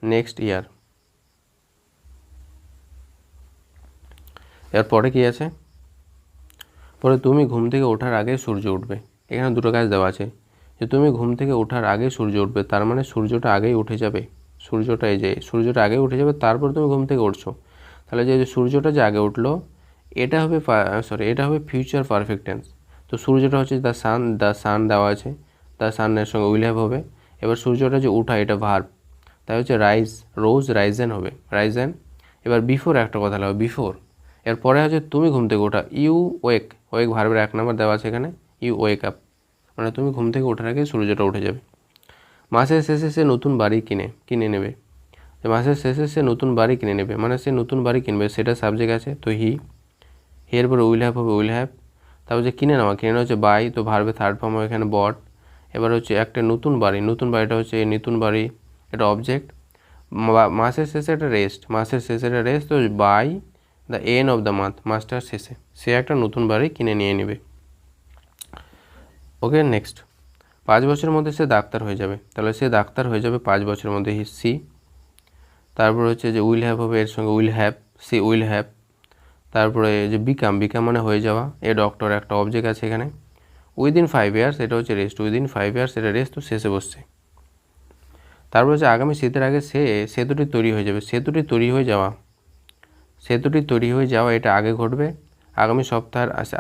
next year. এর পরে কী আছে, পরে তুমি ঘুম থেকে ওঠার আগে সূর্য উঠবে। এখানে দুটো কাজ দেওয়া আছে, যে তুমি ঘুম থেকে ওঠার আগে সূর্য উঠবে, তার মানে সূর্যটা আগেই উঠে যাবে, সূর্যটা এই যে সূর্যটা আগে উঠে যাবে, তারপর তুমি ঘুম থেকে উঠছো। তাহলে যে সূর্যটা যে আগে উঠলো এটা হবে এটা হবে ফিউচার পারফেক্ট টেন্স। তো সূর্যটা হচ্ছে দ্য সান দেওয়া আছে, দ্য সানের সঙ্গে উইল হ্যাভ হবে। এবার সূর্যটা যে ওঠা এটা ভার্ব, তাই হচ্ছে রাইজেন হবে, রাইজেন। এবার বিফোর একটা কথা লাগবে, বিফোর। এরপরে হচ্ছে তুমি ঘুম থেকে ওঠা, ইউ ওয়েক ভার্বের 1 নম্বর দেওয়া আছে এখানে, ইউ ওয়েক আপ, মানে তুমি ঘুম থেকে ওঠার আগে সূর্যটা উঠে যাবে। মাসের শেষে সে নতুন বাড়ি কিনে নেবে। মাসের শেষে সে নতুন বাড়ি কিনে নেবে, মানে সে নতুন বাড়ি কিনবে, সেটা সাবজেক্ট আছে, তো এর পরে উইল হ্যাভ হবে, উইল হ্যাভ। তারপর যে কিনে নেওয়া হচ্ছে বাই, তো ভার্বে থার্ড ফর্ম হবে এখানে বট। এবার হচ্ছে একটা নতুন বাড়িটা হচ্ছে এই নতুন বাড়ি, এটা অবজেক্ট। মাসের শেষে একটা রেস্ট, তো by the end of the মাসটার শেষে সে একটা নতুন বাড়ি কিনে নিয়ে নেবে। ওকে, নেক্সট। 5 বছরের মধ্যে সে ডাক্তার হয়ে যাবে, তাহলে সে ডাক্তার হয়ে যাবে 5 বছরের মধ্যে, সি। তারপর হচ্ছে যে উইল হ্যাভ হবে, এর সঙ্গে সি উইল হ্যাভ। তারপরে যে বিকাম মানে হয়ে যাওয়া, এ ডক্টর একটা অবজেক্ট আছে এখানে। উইদিন 5 ইয়ার্স এটা হচ্ছে রেস্ট, উইদিন 5 ইয়ার্স এটা রেস্ট, তো শেষে বসছে। তারপর হচ্ছে আগামী শীতের আগে সেতুটি তৈরি হয়ে যাবে, সেতুটি তৈরি হয়ে যাওয়া এটা আগে ঘটবে,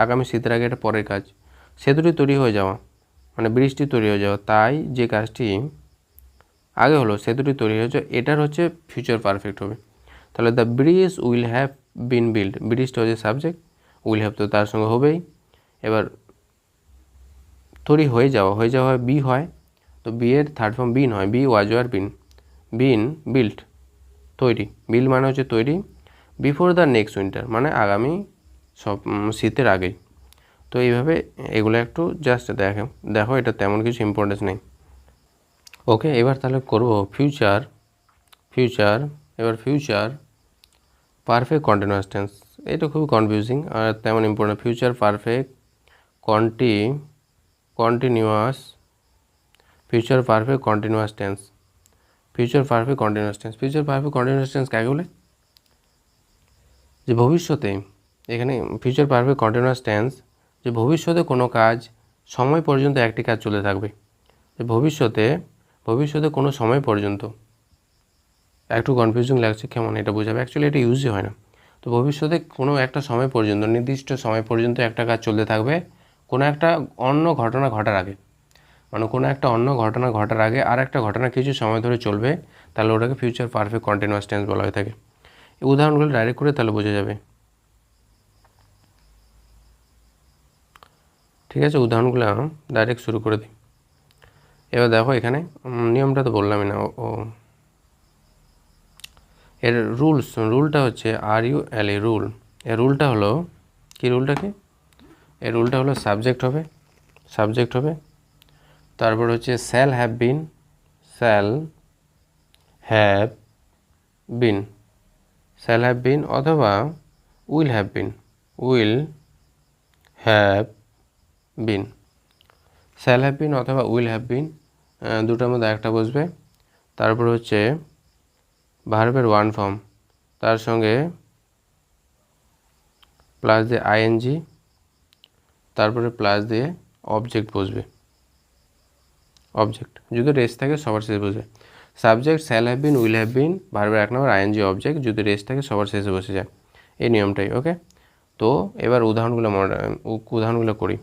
আগামী শীতের আগে এটা পরের কাজ। সেতুটি তৈরি হয়ে যাওয়া মানে ব্রিজটি তৈরি হয়ে যাওয়া, তাই যে কাজটি আগে হলো সেতুটি তৈরি হয়েছে, এটার হচ্ছে ফিউচার পারফেক্ট হবে। তাহলে the bridge will have been build, ব্রিজটা হচ্ছে সাবজেক্ট, উইল হ্যাভ তো তার সঙ্গে হবেই। এবার তৈরি হয়ে যাওয়া হয় বি হয়, তো বি এর থার্ড ফর্ম বিন হয়, be was were been built, তৈরি, বিল মানে হচ্ছে তৈরি। বিফোর দ্য নেক্সট উইন্টার মানে আগামী শীতের আগেই। তো এইভাবে এগুলো একটু জাস্ট দেখো, এটা তেমন কিছু ইম্পর্টেন্স নেই। ওকে, এবার তাহলে করব ফিউচার পারফেক্ট কন্টিনিউয়াস টেন্স। এটা খুবই কনফিউজিং আর তেমন important. Future perfect continuous tense, future perfect continuous tense কাকে বলে? যে ভবিষ্যতে, এখানে ফিউচার পারফেক্ট কন্টিনিউয়াস টেন্স, যে ভবিষ্যতে কোনো কাজ সময় পর্যন্ত একটি কাজ চলতে থাকবে। যে ভবিষ্যতে কোনো সময় পর্যন্ত, একটু কনফিউজিং লাগছে কেমন, এটা বোঝাবে, অ্যাকচুয়ালি এটা ইউজই হয় না। তো ভবিষ্যতে কোনো একটা সময় পর্যন্ত, নির্দিষ্ট সময় পর্যন্ত একটা কাজ চলতে থাকবে কোনো একটা অন্য ঘটনা ঘটার আগে, মানে কোনো একটা অন্য ঘটনা ঘটার আগে আর একটা ঘটনা কিছু সময় ধরে চলবে, তাহলে ওটাকে ফিউচার পারফেক্ট কন্টিনিউয়াস টেন্স বলা হয়ে থাকে। এই উদাহরণগুলো ডাইরেক্ট করে তাহলে বোঝা যাবে। ঠিক আছে, উদাহরণগুলো ডাইরেক্ট শুরু করে দিই। এবার দেখো এখানে নিয়মটা তো বললামই না, এর রুলটা হচ্ছে RULE রুল। এর রুলটা হলো কি, এর রুলটা হলো সাবজেক্ট হবে, তারপর হচ্ছে শ্যাল হ্যাভ বিন অথবা will have been, shall have been অথবা উইল হ্যাভ বিন, দুটোর মধ্যে একটা বসবে। তারপর হচ্ছে ভার্বের ওয়ান ফর্ম, তার সঙ্গে প্লাস দিয়ে ING, তারপরে প্লাস দিয়ে অবজেক্ট বসবে, অবজেক্ট যদি রেস্ট থাকে সবার শেষে বসে। Subject shall have been, will have been, ভার্বের 1 নম্বর ING অবজেক্ট, যদি রেস্ট থাকে সবার শেষে বসে যায়, এই নিয়মটাই। ওকে, তো এবার উদাহরণগুলো করি।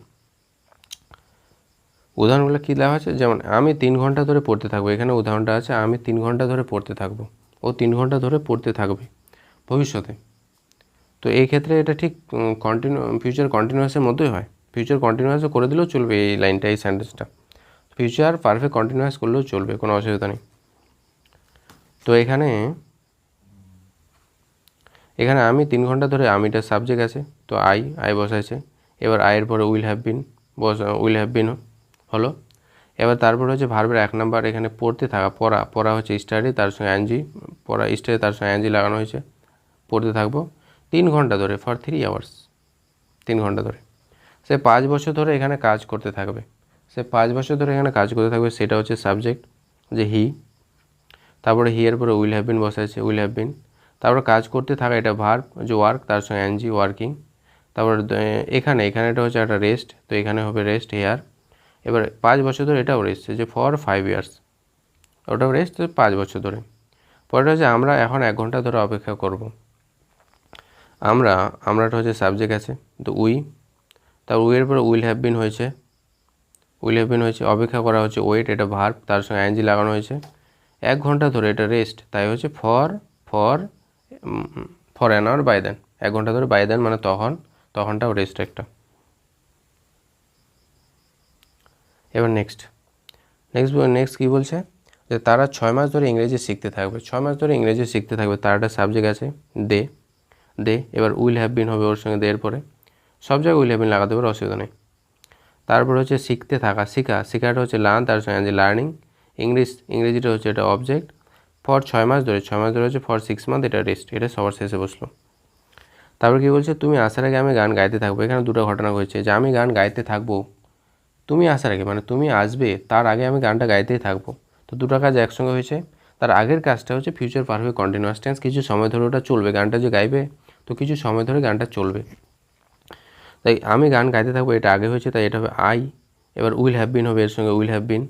উদাহরণগুলো কী দেওয়া আছে, যেমন আমি 3 ঘন্টা ধরে পড়তে থাকবো, এখানে উদাহরণটা আছে আমি 3 ঘন্টা ধরে পড়তে থাকবো, ও 3 ঘন্টা ধরে পড়তে থাকবে ভবিষ্যতে। তো এই ক্ষেত্রে এটা ঠিক ফিউচার কন্টিনিউয়াসের মধ্যেই হয়, ফিউচার কন্টিনিউয়াসও করে দিলেও চলবে এই লাইনটা, এই সেন্টেন্সটা। ফিউচার পারফেক্ট কন্টিনিউয়াস করলেও চলবে, কোনো অসুবিধা নেই। তো এখানে আমি 3 ঘন্টা ধরে, আমিটা সাবজেক্ট আছে, তো আই বসাইছে। এবার আয়ের পরে উইল হ্যাভ বিন হলো। এবার তারপর হচ্ছে ভার্বের 1 নাম্বার, এখানে পড়তে থাকা, পড়া হচ্ছে স্টাডি, তার সঙ্গে ING, পড়া স্টাডি তার সঙ্গে ING লাগানো হয়েছে, পড়তে থাকবো 3 ঘন্টা ধরে, ফর 3 আওয়ার্স, 3 ঘন্টা ধরে। সে 5 বছর ধরে এখানে কাজ করতে থাকবে, সে 5 বছর ধরে এখানে কাজ করতে থাকবে, সেটা হচ্ছে সাবজেক্ট যে হি। তারপরে হি এর পরে উইল হ্যাভ বিন বসে আছে, উইল হ্যাভ বিন। তারপরে কাজ করতে থাকা, এটা ভার্ব যে ওয়ার্ক, তার সঙ্গে এনজি ওয়ার্কিং। তারপর এখানে এটা হচ্ছে একটা রেস্ট, তো এখানে হবে রেস্ট হেয়ার। এবার 5 বছর ধরে এটাও রেস্ট, যে ফর 5 ইয়ার্স, ওটাও রেস্ট 5 বছর ধরে। পরেরটা হচ্ছে আমরা এখন 1 ঘন্টা ধরে অপেক্ষা করব। আমরাটা হচ্ছে সাবজেক্ট আছে, তো উই। তারপর উইয়ের পরে উইল হ্যাভ বিন হয়েছে, উইল হ্যাভ বিন হয়েছে। অপেক্ষা করা হচ্ছে ওয়েট, এটা ভার্ব, তার সঙ্গে আইএনজি লাগানো হয়েছে। 1 ঘন্টা ধরে এটা রেস্ট, তাই হচ্ছে ফর অ্যান আওয়ার বাই দেন। 1 ঘন্টা ধরে বাই দেন মানে তখনটাও রেস্ট একটা। এবার নেক্সট কী বলছে, যে তারা 6 মাস ধরে ইংরেজি শিখতে থাকবে। 6 মাস ধরে ইংরেজি শিখতে থাকবে, তার একটা সাবজেক্ট আছে দে। এবার উইল হ্যাভ বিন হবে ওর সঙ্গে দে এর পরে, সব জায়গায় উইল হ্যাভ বিন লাগাতে পারে, অসুবিধা নেই। তারপর হচ্ছে শিখতে থাকা, শেখাটা হচ্ছে লার্ন, তার সঙ্গে লার্নিং। ইংরেজিটা হচ্ছে এটা অবজেক্ট। ফর 6 মাস ধরে হচ্ছে ফর 6 মান্থ, এটা রেস্ট, এটা সবার শেষে বসলো। তারপর কী বলছে, তুমি আসার আগে আমি গান গাইতে থাকবো। এখানে দুটো ঘটনা ঘটছে, যে আমি গান গাইতে থাকবো, তুমি আসার আগে মানে তুমি আসবে তার আগে আমি গানটা গাইতেই থাকবো। তো দুটো কাজ একসঙ্গে হয়েছে। তার আগের কাজটা হচ্ছে ফিউচার পারফেক্ট কন্টিনিউয়াস টেন্স, কিছু সময় ধরে ওটা চলবে, গানটা যে গাইবে তো কিছু সময় ধরে গানটা চলবে। তাই আমি গান গাইতে থাকবো, এটা আগে হয়েছে, তাই এটা হবে আই। এবার উইল হ্যাভ বিন হবে এর সঙ্গে উইল হ্যাভ বিন।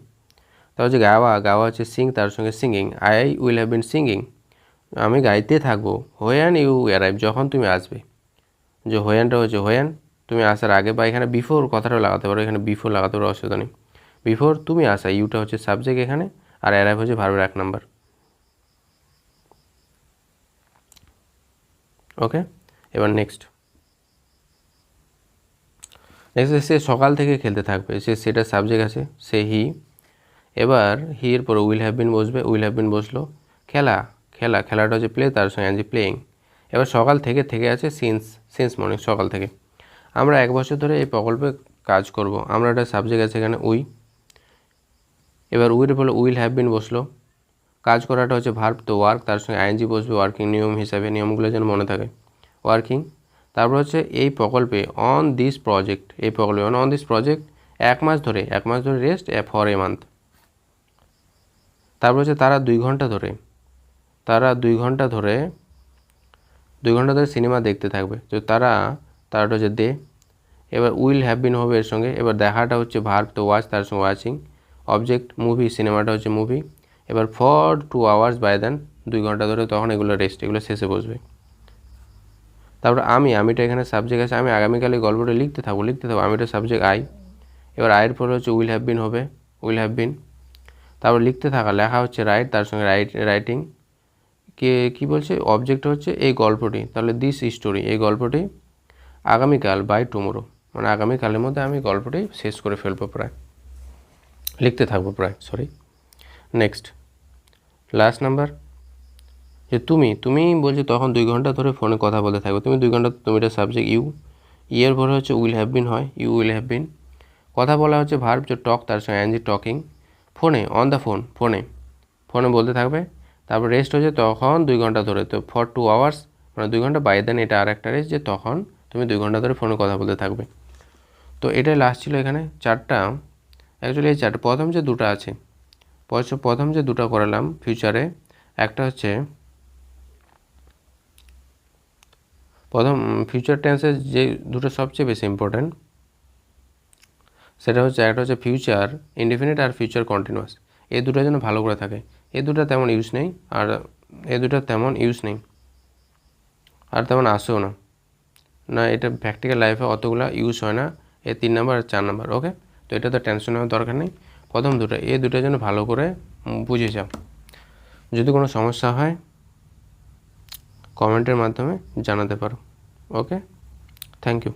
তার হচ্ছে গাওয়া হচ্ছে সিং, তার সঙ্গে singing, I will have been singing. আমি গাইতে থাকবো হোয়েন ইউ অ্যারাইভ, যখন তুমি আসবে। যে হোয়েনটা হচ্ছে হোয়েন তুমি আসার আগে, বা এখানে বিফোর কথাটাও লাগাতে পারো, এখানে বিফোর লাগাতে পারো, অসুবিধা নেই। বিফোর তুমি আসা, ইউটা হচ্ছে সাবজেক্ট এখানে, আর অ্যারাইভ হচ্ছে ভার্বের 1 নাম্বার। ওকে, এবার নেক্সট সে সকাল থেকে খেলতে থাকবে, সেটা সাবজেক্ট আছে, সে হি। এবার হি এর পরে উইল হ্যাভ বিন বসবে, উইল হ্যাভ বিন বসলো। খেলাটা হচ্ছে প্লে, তার সঙ্গে আনছি প্লেয়িং। এবার সকাল থেকে আছে সিন্স মর্নিং, সকাল থেকে। আমরা 1 বছর ধরে এই প্রকল্পে কাজ করব, আমরা একটা সাবজেক্ট আছে এখানে উই। এবার উইর বলে উইল হ্যাভ বিন বসলো। কাজ করাটা হচ্ছে ভার্ব, তো ওয়ার্ক, তার সঙ্গে আইএনজি বসবে ওয়ার্কিং নিয়ম হিসাবে, নিয়মগুলো যেন মনে থাকে, ওয়ার্কিং। তারপর হচ্ছে এই প্রকল্পে on this project, on this project 1 মাস ধরে রেস্ট ফর এ মান্থ। তারপর হচ্ছে তারা 2 ঘন্টা ধরে সিনেমা দেখতে থাকবে, তো তারাটা হচ্ছে দে। এবার উইল হ্যাভ বিন হবে এর সঙ্গে। এবার দেখাটা হচ্ছে ভার্ব, তো ওয়াচ, তার সঙ্গে ওয়াচিং। অবজেক্ট মুভি, সিনেমাটা হচ্ছে মুভি। এবার ফর 2 আওয়ার্স বাই দেন, 2 ঘন্টা ধরে, তখন এগুলো রেস্ট, এগুলো শেষে বসবে। তারপর আমিটা এখানে সাবজেক্ট আছে, আমি আগামীকালে গল্পটা লিখতে থাকবো, আমিটা সাবজেক্ট আই। এবার আয়ের পরে হচ্ছে উইল হ্যাভ বিন। তারপর লেখা হচ্ছে রাইট, তার সঙ্গে রাইটিং। কী বলছে, অবজেক্ট হচ্ছে এই গল্পটি, তাহলে দিস স্টোরি, এই গল্পটি আগামীকাল বাই টুমোরো, মানে আগামীকালের মধ্যে আমি গল্পটি শেষ করে ফেলবো, লিখতে থাকবো নেক্সট লাস্ট নাম্বার, যে তুমি বলছে তখন 2 ঘন্টা ধরে ফোনে কথা বলতে থাকবে, তুমি 2 ঘন্টা, তুমি এটা সাবজেক্ট ইউ। ইয়ের পরে হচ্ছে উইল হ্যাভ বিন হয়, ইউ উইল হ্যাভ বিন। কথা বলা হচ্ছে ভার্ব, যে টক, তার সঙ্গে এনজি টকিং। ফোনে, অন দ্য ফোনে বলতে থাকবে। তারপর রেস্ট হচ্ছে তখন 2 ঘন্টা ধরে, তো ফর 2 আওয়ার্স মানে 2 ঘন্টা বাই দেন, এটা আর একটা রেস্ট, যে তখন তুমি 2 ঘন্টা ধরে ফোনে কথা বলতে থাকবে। তো এটাই লাস্ট ছিল এখানে 4টা। অ্যাকচুয়ালি এই 4টা, প্রথম যে দুটো করালাম ফিউচারে, একটা হচ্ছে প্রথম ফিউচার টেন্সের যে দুটো সবচেয়ে বেশি ইম্পর্ট্যান্ট, সেটা হচ্ছে একটা হচ্ছে ফিউচার ইনডিফিনিট আর ফিউচার কন্টিনিউয়াস। এই দুটো যেন ভালো করে থাকে, এই দুটো তেমন ইউজ নেই, আর আর তেমন আসেও না, এটা প্র্যাকটিক্যাল লাইফে অতগুলো ইউজ হয় না, এই 3 নাম্বার আর 4 নাম্বার। ওকে, তো এটা তো টেনশন নেওয়ার দরকার নেই। প্রথম দুটো, এই দুটো যেন ভালো করে বুঝে যাও। যদি কোনো সমস্যা হয় কমেন্টের মাধ্যমে জানাতে পারো। ওকে, থ্যাংক ইউ।